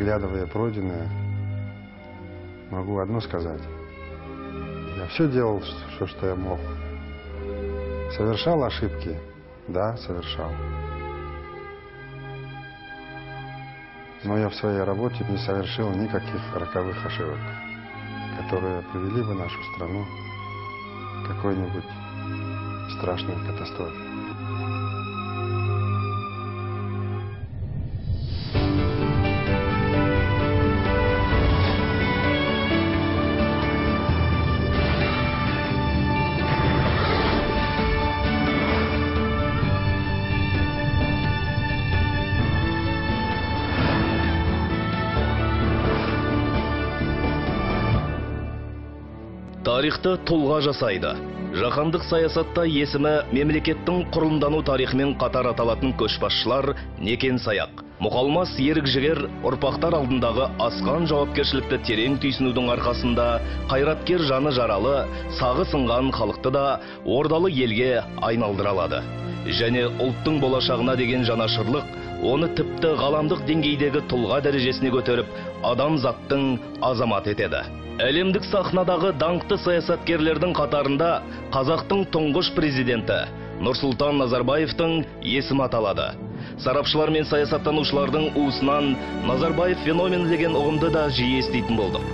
оглядывая пройденное, могу одно сказать. Я все делал, все, что я мог. Совершал ошибки? Да, совершал. Но я в своей работе не совершил никаких роковых ошибок, которые привели бы нашу страну к какой-нибудь страшной катастрофе. Тарихты тұлға жасайды. Жаһандық саясатта есімі мемлекеттің құрылымдану тарихымен қатар аталатын көшбасшылар некен саяқ. Мұқалмас ерік жігер ұрпақтар алдындағы асқан жауапкершілікті терең түйсінудің арқасында қайраткер жаны жаралы, сағы сынған халықты да ордалы елге айналдыра алады. Және ұлттың болашағына деген жанашырлық оны тіпті ғаламдық деңгейдегі тұлға дәрежесіне көтеріп, адамзаттың азамат етеді. Әлемдік сахнадағы даңқты саясаткерлердің қатарында қазақтың тұңғыш президенті Нұрсұлтан Назарбаевтың есімі аталады. Сарапшылар мен саясаттанушылардың уысынан Назарбаев феномен деген ұғымды да жиі еститін болдық.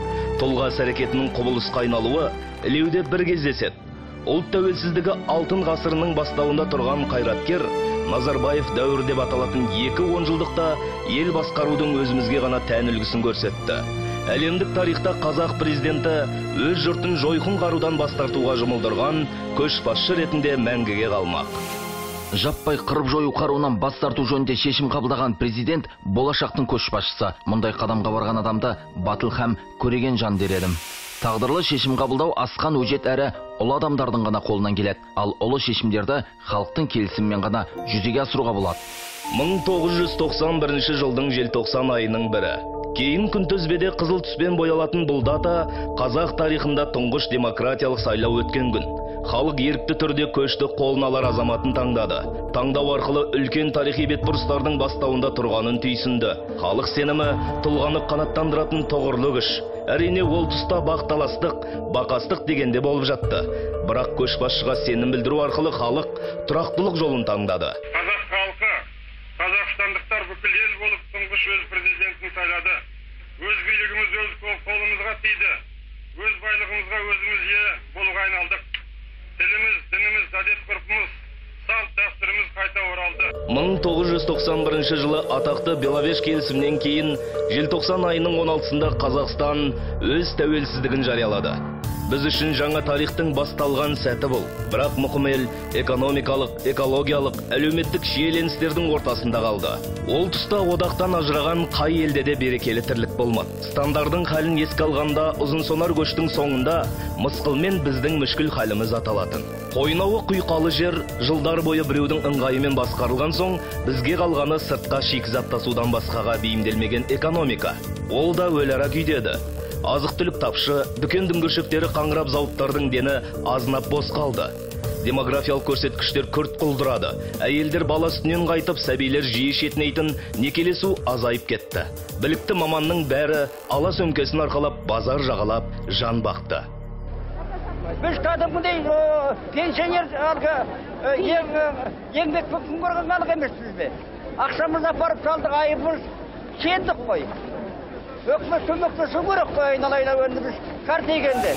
Тұлға әрекетінің құбылысқа айналуы ілеуде бір кездеседі. Ұлт тәуелсіздігі алтын ғасырының бастауында тұрған қайраткер Назарбаев дәуірі деп аталатын 2 онжылдықта ел басқарудың өзімізге ғана тән үлгісін көрсетті. Әлемдік тарихта қазақ президенті өз жұртын жойқын қарудан бас тартуға жұмылдырған көшбасшы ретінде мәңгіге қалмақ. Жаппай қырып жою қаруынан бас тарту жөнінде шешім қабылдаған президент болашақтың көшбасшысы. Мұндай қадамға барған адамды батыл һәм көреген жан дер едім. Тағдырлы шешім қабылдау асқан өжет әрі ұлы адамдардың ғана қолынан келеді. Ал ұлы шешімдерді халықтың келісімімен ғана жүзеге асыруға болады. 1991 жылдың желтоқсан айының бірі. Кейін күнтізбеде қызыл түспен боялатын бұл дата қазақ тарихында тұңғыш демократиялық сайлау өткен күн. Халық ерікті түрде көшті қолына алар азаматын таңдады. Таңдау арқылы үлкен тарихи бетбұрыстардың бастауында тұрғанын түйсінді. Халық сенімі тұлғаны қанаттандыратын тоғырлы күш. Әрине ол тұста бақталастық, бақастық дегенде болып жатты. Бірақ көшбасшыға сенім білдіру арқылы халық тұрақтылық жолын таңдады. Қазақ халқы, қазақстандықтар бүкіл ел болып тұңғыш өз президентін сайлады. Өз билігіміз өз қолымызға тиді. Өз байлығымызға өзіміз ие болуға айналдық. Тіліміз, дініміз, әдет-ғұрпымыз, салт-дәстүріміз қайта оралды. 1991 жылы атақты Беловеж келісімнен кейін желтоқсан айының 16-сында Қазақстан өз тәуелсіздігін жариялады. Біз үшін жаңа тарихтың басталған сәті бұл. Бірақ мұқым ел экономикалық, экологиялық, әлеуметтік шиеленістердің ортасында қалды. Ол тұста одақтан ажыраған қай елде де берекелі тірлік болмады. Стандардың халін еске алғанда ұзын сонар көштің соңында мысқылмен біздің мүшкіл халіміз аталатын. Қойнауы құйқалы жер жылдар бойы біреудің ыңғайымен басқарылған соң, бізге қалғаны сыртқа шикізат тасудан басқаға бейімделмеген экономика. Ол да өлара күйдеді. Азық-түлік тапшы, дүкен дүңгіршектері қаңырап, зауыттардың дені азынап бос қалды. Демографиялық көрсеткіштер күрт құлдырады. Әйелдер бала үстінен қайтып, сәбилер жиі шетінейтін, некелесу азайып кетті. Білікті маманның бәрі ала сөмкесін арқалап, базар жағалап, жан бақты. Біз кәдімгідей пенсионер еңбек күн көрген халық емеспіз бе? Ақшамыз апарып салдық, айыбыз сендік қой. Өкімет көмектесу керек қой, айналайна өніміз картегенде.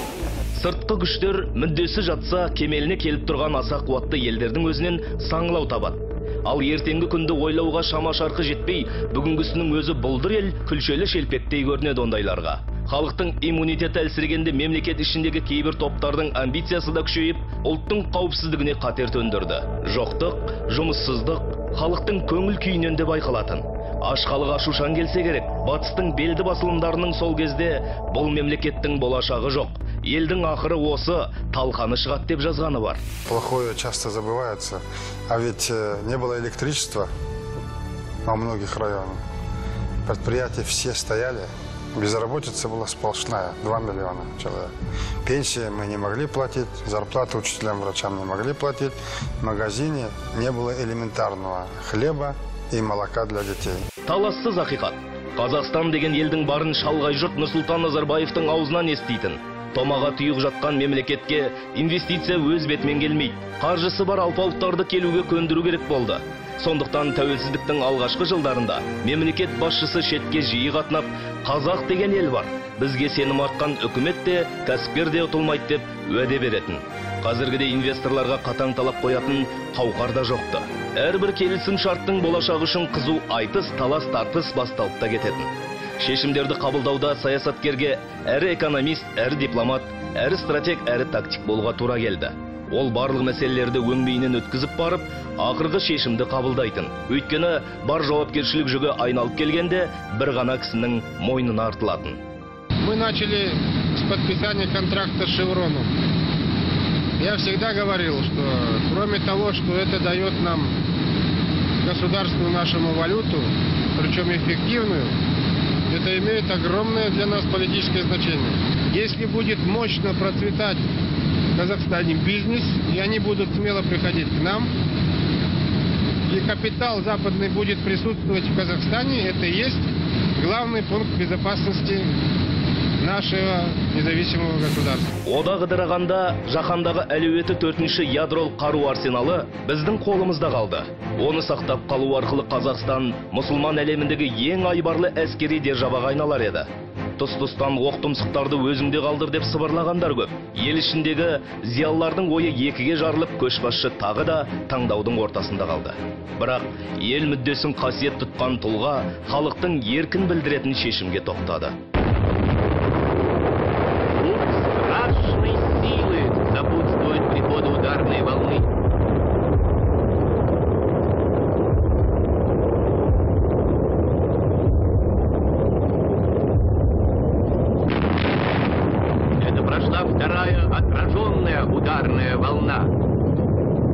Сыртқы күштер мүддесі жатса, кемеліне келіп тұрған аса қуатты елдердің өзінен саңлау табады. Ал ертеңгі күнді ойлауға шама шарқы жетпей, бүгінгісінің өзі бұлдыр ел күлшелі шелпектей көрінеді ондайларға. Халықтың иммунитеті әлсірегенде мемлекет ішіндегі кейбір топтардың амбициясы да күшейіп, ұлттың қауіпсіздігіне қатер төндірді. Жоқтық, жұмыссыздық, халықтың көңіл күйінен де байқалатын. Ашқалық ашушан келсе керек, батыстың белді басылымдарының сол кезде бұл мемлекеттің болашағы жоқ. Елдің ақыры осы, талқаны шығат деп жазғаны бар. Плохое часто забывается, а ведь не было электричества во многих районах. Предприятия все стояли, безработица была сплошная, 2 миллиона человек. Пенсии мы не могли платить, зарплаты учителям, врачам не могли платить. В магазине не было элементарного хлеба и молока для детей. Талассыз ақиқат. Қазақстан деген елдің барын шалғай жұрт Нұрсұлтан Назарбаевтың аузынан еститін. Томаға тұйық жатқан мемлекетке инвестиция өз бетімен келмейді. Қаржысы бар алпауыттарды келуге көндіру керек болды. Сондықтан тәуелсіздіктің алғашқы жылдарында мемлекет басшысы шетке жиі қатынап, қазақ деген ел бар, бізге сенім артқан үкімет те, кәсіпкер де ұтылмайды деп уәде беретін. Қазіргіде инвесторларға қатаң талап қоятын қауқар да жоқты. Әрбір келісім шарттың болашағы үшін қызу айтыс, талас, тартыс басталып та кететін. Шешімдерді қабылдауда саясаткерге әрі экономист, әрі дипломат, әрі стратег, әрі тактик болға тура келді. Ол барлық мәселелерді өңбейінен өткізіп барып, ақырғы шешімді қабылдайтын. Өйткені бар жауапкершілік жүгі айналып келгенде бір ғана кісінің мойнына артылатын. Мы начали с подписания контракта с Шевроном. Я всегда говорил, что кроме того, что это дает нам государству нашему валюту, причем эффективную, это имеет огромное для нас политическое значение. Если будет мощно процветать в Казахстане бизнес, и они будут смело приходить к нам, и капитал западный будет присутствовать в Казахстане, это и есть главный пункт безопасности нашего независимого государства. Ода қыдырағанда жаһандағы әлеуеті 4-ші ядролық қару арсеналы біздің қолымызда қалды. Оны сақтап қалу арқылы Қазақстан мұсылман әлеміндегі ең айбарлы әскери державаға айналар еді. Тұс-тұстан оқ-тұмсықтарды өзіңде қалдыр деп сыбырлағандар көп. Ел ішіндегі зиялылардың ойы екіге жарылып, көшбасшы тағы да таңдаудың ортасында қалды. Бірақ ел мүддесін қасиет тұтқан тұлға халықтың еркін білдіретін шешімге тоқтады. Страшной силы сопутствует приходу ударной волны. Это прошла вторая отраженная ударная волна.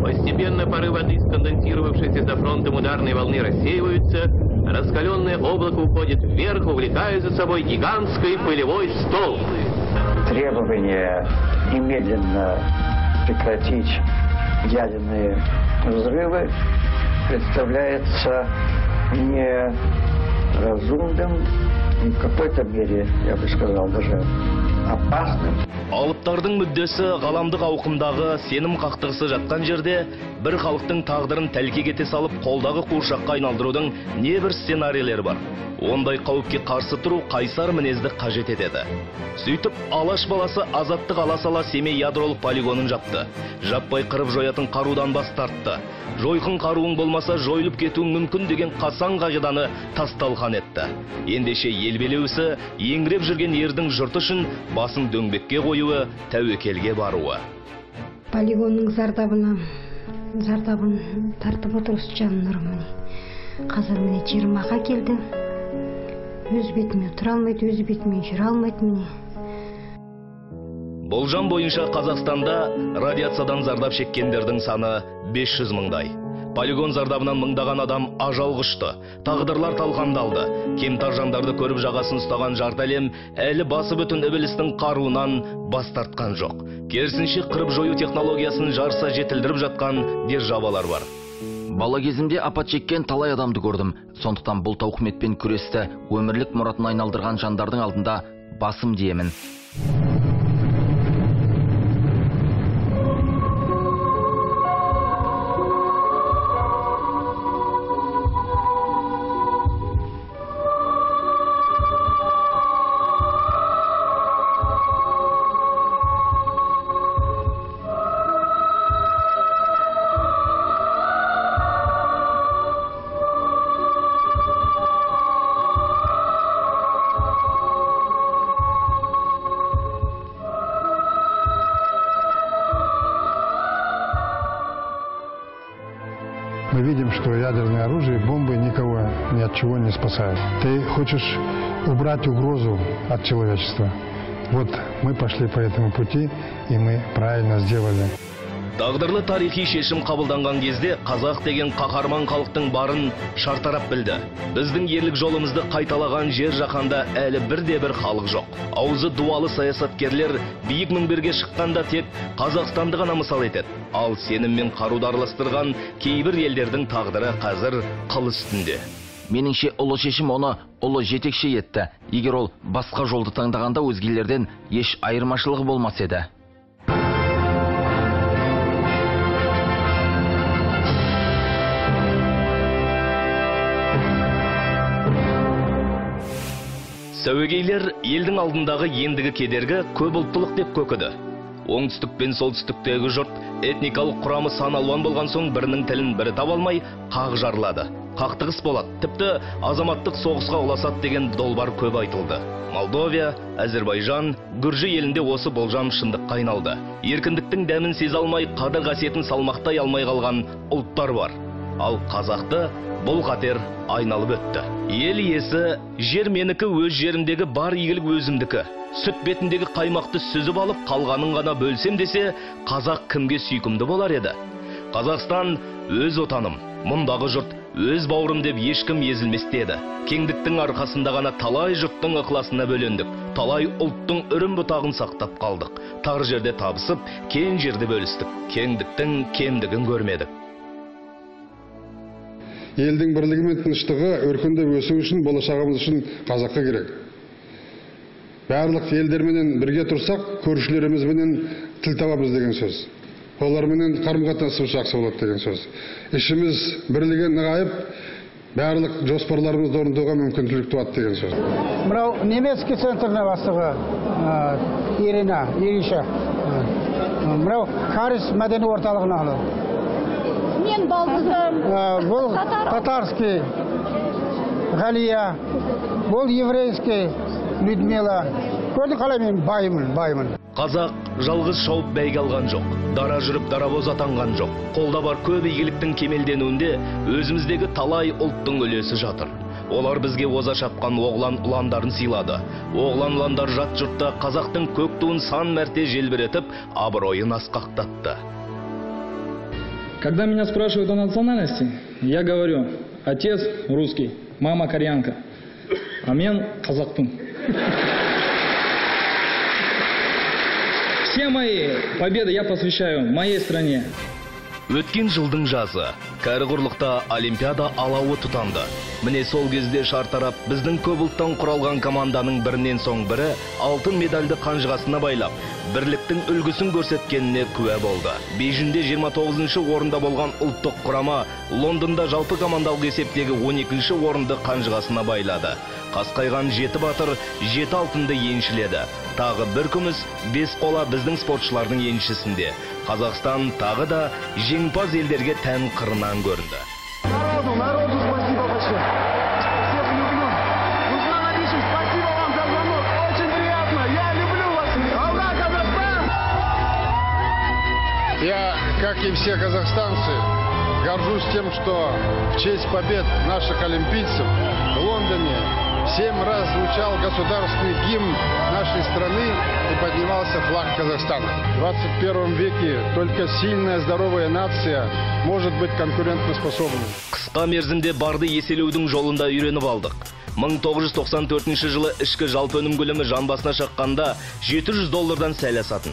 Постепенно пары воды, сконденсировавшиеся за фронтом ударной волны, рассеиваются. Раскаленное облако уходит вверх, увлекая за собой гигантский пылевой столб. Требование немедленно прекратить ядерные взрывы представляется неразумным и в какой-то мере, я бы сказал, даже опасным. Алыптардың мүддесі ғаламдық ауқымдағы сенім қақтығысы жатқан жерде бір халықтың тағдырын тәлкек ете салып қолдағы қуыршаққа айналдырудың небір сценарийлері бар. Ондай қауіпке қарсы тұру қайсар мінезді қажет етеді. Сөйтіп, Алаш баласы азаттық ала сала Семей ядролық полигонын жапты. Жаппай қырып жоятын қарудан бас тартты. Жойқын қаруың болмаса жойылып кетуің мүмкін деген қасаң қағиданы тас-талқан етті. Ендеше ел билеушісі еңіреп жүрген ердің жұрты үшін басын дөңбекке қоюы, тәуекелге баруы. Полигонның зардабын тартып отырысы жаным нұрым. Қазір міне 20-ға келді. Өз бетіме тұра алмайды, өз бетіме жүре алмайды міне. Болжам бойынша Қазақстанда радиациядан зардап шеккендердің саны 500 мыңдай. Полигон зардабынан мыңдаған адам ажал құшты, тағдырлар талқандалды. Кемтар жандарды көріп жағасын ұстаған жарты әлем әлі басы бүтін ібілістің қаруынан бас тартқан жоқ. Керісінше қырып жою технологиясын жарса жетілдіріп жатқан державалар бар. Бала кезімде апат шеккен талай адамды көрдім. Сондықтан бұл тауқыметпен күресті өмірлік мұратына айналдырған жандардың алдында басым деймін. Мы видим, что ядерное оружие, бомбы никого ни от чего не спасают. Ты хочешь убрать угрозу от человечества. Вот мы пошли по этому пути, и мы правильно сделали. Тағдырлы тарихи шешім қабылданған кезде қазақ деген қаһарман халықтың барын шартарап білді. Біздің ерлік жолымызды қайталаған жер жаһанда әлі бірде-бір халық жоқ. Аузы дуалы саясаткерлер биік мінберге шыққанда тек Қазақстанды ғана мысал етеді. Ал сеніммен қаруды араластырған кейбір елдердің тағдыры қазір қыл үстінде. Меніңше ұлы шешім оны ұлы жетекші етті. Егер ол басқа жолды таңдағанда өзгелерден еш айырмашылығы болмас еді. Сәуегейлер елдің алдындағы ендігі кедергі көп ұлттылық деп көкіді. Оңтүстік пен солтүстіктегі жұрт этникалық құрамы сан алуан болған соң бірінің тілін бірі таба алмай қақ жарылады. Қақтығыс болады. Тіпті азаматтық соғысқа ұласады деген долбар көп айтылды. Молдовия, Әзербайжан, Гүржі елінде осы болжам шындыққа айналды. Еркіндіктің дәмін сезе алмай, қадір қасиетін салмақтай алмай қалған ұлттар бар. Ал қазақты бұл қатер айналып өтті. Ел иесі, жер менікі, өз жерімдегі бар игілік өзімдікі. Сүт бетіндегі қаймақты сүзіп алып, қалғанын ғана бөлсем десе, қазақ кімге сүйкімді болар еді? Қазақстан өз отаным, мұндағы жұрт өз бауырым деп ешкім езілмес деді. Кеңдіктің арқасында ғана талай жұрттың ықыласына бөлендік. Талай ұлттың үрім бұтағын сақтап қалдық. Тар жерде табысып, кең жерде бөлістік. Кеңдіктің кемдігін көрмедік. Елдің бірлігі мен тыныштығы өркендеп өсу үшін, болашағымыз үшін қазаққа керек. Барлық елдерменен бірге тұрсақ, көршілерімізбенен тіл табамыз деген сөз. Оларменен қарым-қатынасымыз жақсы болады деген сөз. Ішіміз бірлігі нығайып, барлық жоспарларымызды орындауға мүмкіндік туады деген сөз. Мынау немецкий центрна бастығы Ириша. Мынау Карис мәдени орталығына алады. Мен балдызым. Бұл татарский Галия, бұл еврейский Людмила. Көрді қалай мен байымын. Қазақ жалғыз шауып бәйге алған жоқ. Дара жүріп дарабоз атанған жоқ. Қолда бар көп игіліктің кемелденуінде өзіміздегі талай ұлттың үлесі жатыр. Олар бізге оза шапқан оғлан ұландарын сыйлады. Оғлан ұландар жат жұртта қазақтың көк туын сан мәрте желбіретіп, абыройын асқақтатты. Когда меня спрашивают о национальности, я говорю: отец русский, мама кореянка, а мен казахпын. Все мои победы я посвящаю моей стране. Өткен жылдың жазы, кәрі құрлықта Олимпиада алауы тұтанды. Міне сол кезде шартарап біздің көп ұлттан құралған команданың бірінен соң бірі алтын медальды қанжығасына байлап, бірліктің үлгісін көрсеткеніне куә болды. Бейжіңде 29-шы орында болған ұлттық құрама Лондонда жалпы командалық есептегі 12-ші орынды қанжығасына байлады. Қасқайған 7 батыр 7 алтынды еншіледі. Тағы бір күміс 5 қола біздің спортшылардың еншісінде. Қазақстан тағы да жеңімпаз елдерге тән қырынан көрінді. Народу спасибо большое. Всех люблю. Руслан Абишев, спасибо вам за звонок. Очень приятно. Я люблю вас. Ура, Казахстан! Я, как и все казахстанцы, горжусь тем, что в честь побед наших олимпийцев в Лондоне 7 раз звучал государственный гимн нашей страны и поднимался флаг Казахстана. В 21 веке только сильная, здоровая нация может быть конкурентоспособной. Қысқа мерзімде барды еселеудің жолында үйреніп алдық. 1994 жылы ішкі жалпы өнім көлемі жан басына шаққанда $700 сәл асатын.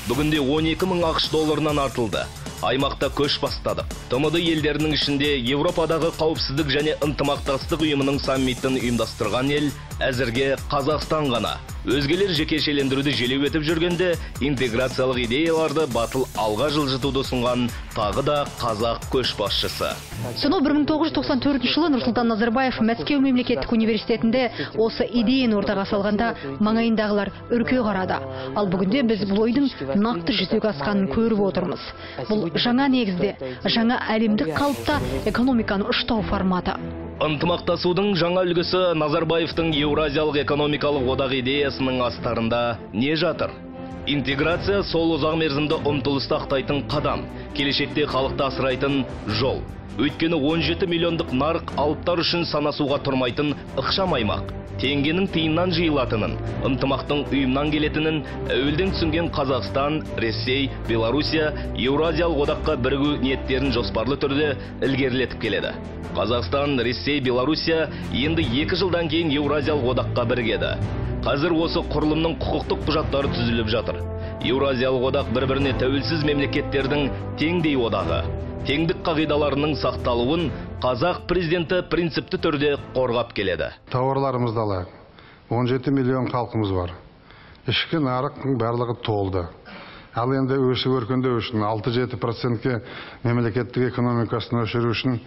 Бүгінде 12.000 ақш долларынан артылды. Аймақта көш бастадық. ТМД елдерінің ішінде Европадағы қауіпсіздік және ынтымақтастық ұйымының саммитін ұйымдастырған ел әзірге Қазақстан ғана. Өзгелер жекешелендіруді желеу етіп жүргенде, интеграциялық идеяларды батыл алға жылжытуды ұсынған тағы да қазақ көшбасшысы. Сонау 1994 жылы Нұрсұлтан Назарбаев Мәскеу мемлекеттік университетінде осы идеяны ортаға салғанда маңайындағылар үрке қарады. Ал бүгінде біз бұл ойдың нақты жүзеге асқанын көріп отырмыз. Бұл жаңа негізде, жаңа әлемдік қалыпта экономиканы ұштау форматы. Ынтымақтасудың жаңа үлгісі Назарбаевтың Еуразиялық экономикалық одақ идеясының астарында не жатыр? Интеграция сол ұзақ мерзімді ұмтылысты ақтайтын қадам, келешекте халықты асырайтын жол. Өйткені 17 миллиондық нарық алыптар үшін санасуға тұрмайтын ықшам аймақ. Теңгенің тиыннан жиылатынын, ынтымақтың ұйымнан келетінін әуелден түсінген Қазақстан, Ресей, Белоруссия Еуразиялық одаққа бірігу ниеттерін жоспарлы түрде ілгерілетіп келеді. Қазақстан, Ресей, Белоруссия енді 2 жылдан кейін Еуразиялық одаққа бірігеді. Қазір осы құрылымның құқықтық құжаттары түзіліп жатыр. Еуразиялық одақ бір-біріне тәуелсіз мемлекеттердің теңдей одағы. Теңдік қағидаларының сақталуын қазақ президенті принципті түрде қорғап келеді. Тауарларымызды алайық. 17 миллион халқымыз бар. Ішкі нарықтың барлығы толды. Ал енді өсіп өркендеу үшін 6-7%-ке мемлекеттік экономикасын өсіру үшін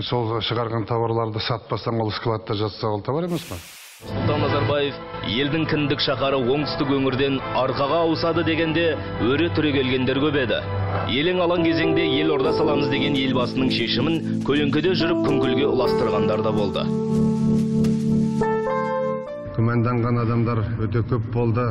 сол шығарған тауарларды сатпастан ол складта жатса ол товар емес пе? Нұрсұлтан Назарбаев елдің кіндік шаһары оңтүстік өңірден арқаға ауысады дегенде өре түрегелгендер көп еді. Елең алаң кезеңде елорда саламыз деген елбасының шешімін көлеңкеде жүріп күңкілге ұластырғандар да болды. Күмәнданған адамдар өте көп болды.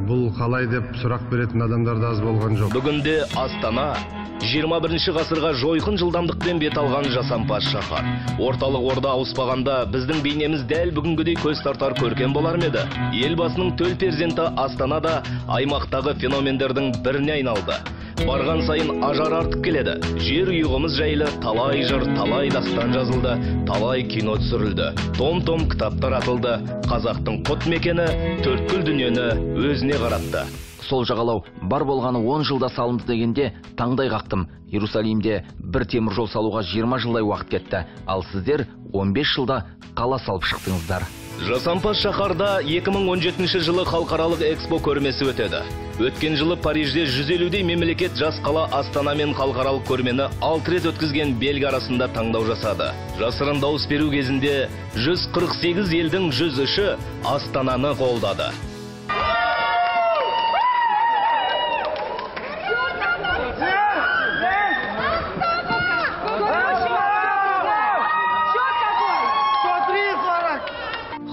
Бұл қалай деп сұрақ беретін адамдар да аз болған жоқ. Бүгінде Астана 21 ғасырға жойқын жылдамдықпен бет алған жасампаз шаһар. Орталық орда ауыспағанда біздің бейнеміз дәл бүгінгідей көз тартар көркем болар ма еді? Елбасының төл перзенті Астанада аймақтағы феномендердің біріне айналды. Барған сайын ажар артып келеді. Жер ұйығымыз жайлы талай жыр, талай дастан жазылды, талай кино түсірілді. Том-том кітаптар атылды. Қазақтың құт мекені төрткүл дүниені өзіне қаратты. Сол жағалау бар болғаны 10 жылда салынды дегенде таңдай қақтым. Иерусалимде бір темір жол салуға 20 жылдай уақыт кетті. Ал сіздер 15 жылда қала салып шықтыңыздар. Жасампаз шаһарда 2017 жылы халықаралық экспо көрмесі өтеді. Өткен жылы Парижде 150-дей мемлекет жас қала Астанамен халықаралық көрмені 6 рет өткізген Бельгия арасында таңдау жасады. Жасырын дауыс беру кезінде 148 елдің 103-і Астананы қолдады.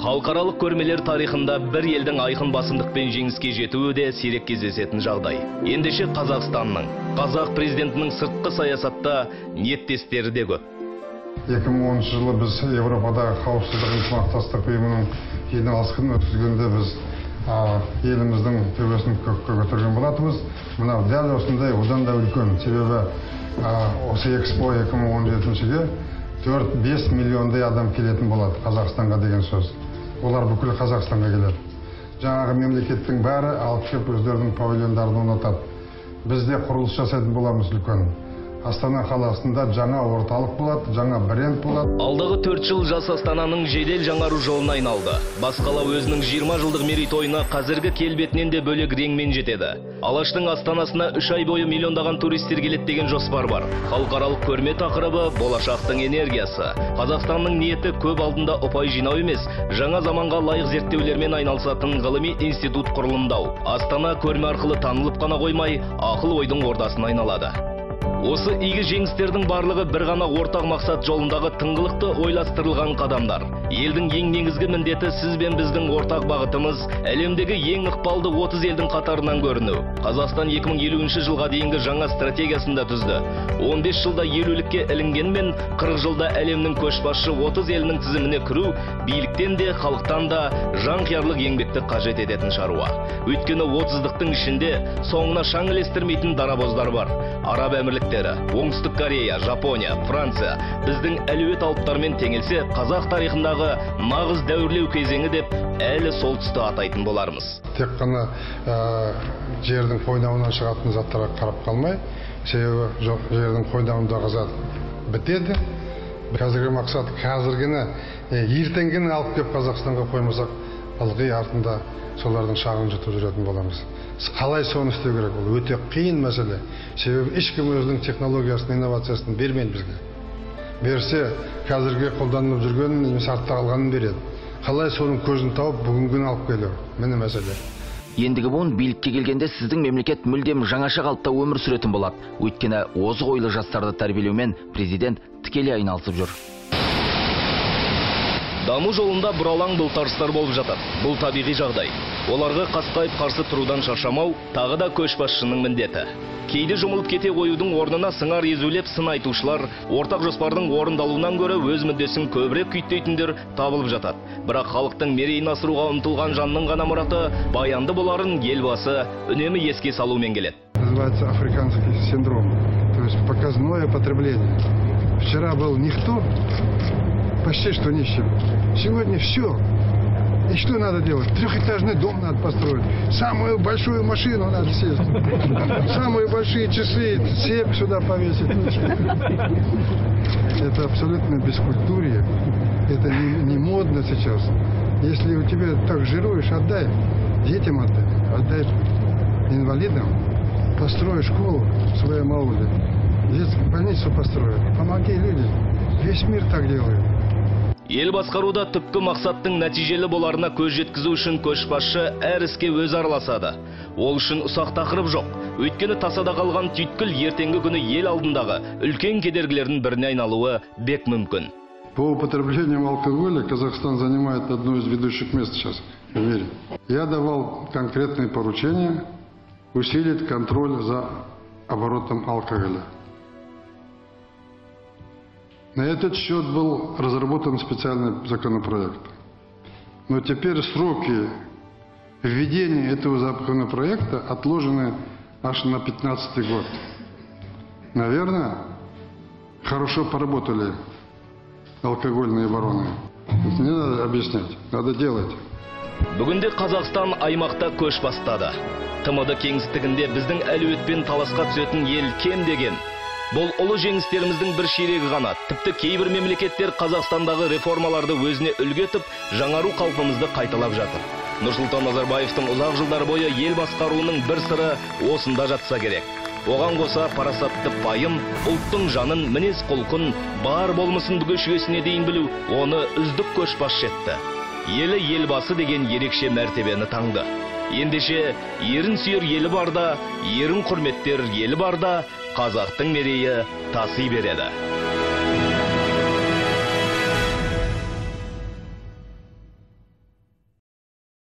Халықаралық көрмелер тарихында бір елдің айқын басымдықпен жеңіске жетуі де сирек кездесетін жағдай. Ендеше Қазақстанның, қазақ президентінің сыртқы саясатта ниеттестері де көп. 2010 жылы біз Европадағы қауіпсіздік ынтымақтастық ұйымының жиналысын өткізгенде біз еліміздің төбесін көкке көтерген болатынбыз. Мынау дәл осындай одан да үлкен. Себебі осы экспо 2017-ге 4-5 миллиондай адам келетін болады Қазақстанға деген сөз. Олар бүкіл Қазақстанға келеді. Жаңағы мемлекеттің бәрі алып кеп өздерінің павильондарын орнатады. Бізде құрылыс жасайтын боламыз үлкен. Астана қаласында жаңа орталық болады, жаңа бренд болады. Алдағы 4 жыл жас Астананың жедел жаңару жолына айналды. Бас қала өзінің 20 жылдық мерейтойына қазіргі келбетінен де бөлек реңмен жетеді. Алаштың Астанасына 3 ай бойы миллиондаған туристер келеді деген жоспар бар. Халықаралық көрме тақырыбы болашақтың энергиясы. Қазақстанның ниеті көп алдында ұпай жинау емес, жаңа заманға лайық зерттеулермен айналысатын ғылыми институт құрылымдау. Астана көрме арқылы танылып қана қоймай, ақыл ойдың ордасына айналады. Осы игі жеңістердің барлығы бір ғана ортақ мақсат жолындағы тыңғылықты ойластырылған қадамдар. Елдің ең негізгі міндеті сіз бен біздің ортақ бағытымыз әлемдегі ең ықпалды 30 елдің қатарынан көріну. Қазақстан 2050 жылға дейінгі жаңа стратегиясында түзді. 15 жылда елулікке ілінгенмен 40 жылда әлемнің көшбасшы 30 елінің тізіміне кіру биліктен де халықтан да жанқиярлық еңбекті қажет ететін шаруа. Өйткені 30-дықтың ішінде соңына шаң ілестірмейтін дарабоздар бар. Араб әмірліктері, Оңтүстік Корея, Жапония, Франция біздің әлеует алыптармен теңелсе, қазақ тарихындағы нағыз дәуірлеу кезеңі деп әлі сол тұсты атайтын болармыз. Тек қана жердің қойнауынан шығатын заттарға қарап қалмай, себебі жердің қойнауындағы зат бітеді. Қазіргі мақсат қазіргіні, ертеңгіні алып кеп Қазақстанға қоймасақ, ылғи артында солардың шағын жұтып жүретін боламыз. Қалай соны істеу керек? Ол өте қиын мәселе. Себебі ешкім өзінің технологиясын, инновациясын бермейді бізге. Берсе, қазірге қолданылып жүргенін, немесе артта қалғанын береді. Қалай соның көзін тауып, бүгінгіні алып келу? Міне мәселе. Ендігі буын билікке келгенде сіздің мемлекет мүлдем жаңаша қалыпта өмір сүретін болады. Өйткені озық ойлы жастарды тәрбиелеумен президент тікелей айналысып жүр. Даму жолында бұралаң бұлтарыстар болып жатады. Бұл табиғи жағдай. Оларға қасқайып қарсы тұрудан шаршамау тағы да көшбасшының міндеті. Кейде жұмылып кете қоюдың орнына сыңар езулеп сын айтушылар, ортақ жоспардың орындалуынан көрі өз мүддесін көбірек күйттейтіндер табылып жатады. Бірақ халықтың мерейін асыруға ұмтылған жанның ғана мұраты баянды боларын елбасы үнемі еске салумен келеді. Называется африканский синдром, то есть показное потребление. Вчера был никто, почти что нищим. Сегодня все. И что надо делать? Трехэтажный дом надо построить. Самую большую машину надо сесть. Самые большие часы, цепь сюда повесить. Это абсолютно бескультурье. Это не модно сейчас. Если у тебя так жируешь, отдай. Детям отдай инвалидам. Построй школу в своем ауле. Детскую больницу построят. Помоги людям. Весь мир так делает. Ел басқаруда түпкі мақсаттың нәтижелі боларына көз жеткізу үшін көшбасшы әр іске өз араласады. Ол үшін ұсақ тақырып жоқ. Өйткені тасада қалған түйткіл ертеңгі күні ел алдындағы үлкен кедергілердің біріне айналуы бек мүмкін. По употреблению алкоголя Казахстан занимает одно из ведущих мест сейчас в мире. Я давал конкретные поручения усилить контроль за оборотом алкоголя. На этот счет был разработан специальный законопроект. Но теперь сроки введения этого законопроекта отложены аж на 2015 год. Наверное, хорошо поработали алкогольные бароны. Не надо объяснять, надо делать. Бүгінде Қазақстан аймақта көш бастады. ТМД кеңістігінде біздің әлеуетпен таласқа түсетін ел кем деген. Бұл ұлы жеңістеріміздің бір ширегі ғана. Тіпті кейбір мемлекеттер Қазақстандағы реформаларды өзіне үлгі етіп, жаңару қалпымызды қайталап жатыр. Нұрсұлтан Назарбаевтың ұзақ жылдар бойы ел басқаруының бір сыры осында жатса керек. Оған қоса парасатты пайым, ұлттың жанын, мінез құлқын, бар болмысын бүге шүгесіне дейін білу, оны үздік көшбасшы етті. Елі елбасы деген ерекше мәртебені таңды. Ендеше, ерін сүйер елі барда, ерін құрметтер елі барда, қазақтың мерейі таси береді.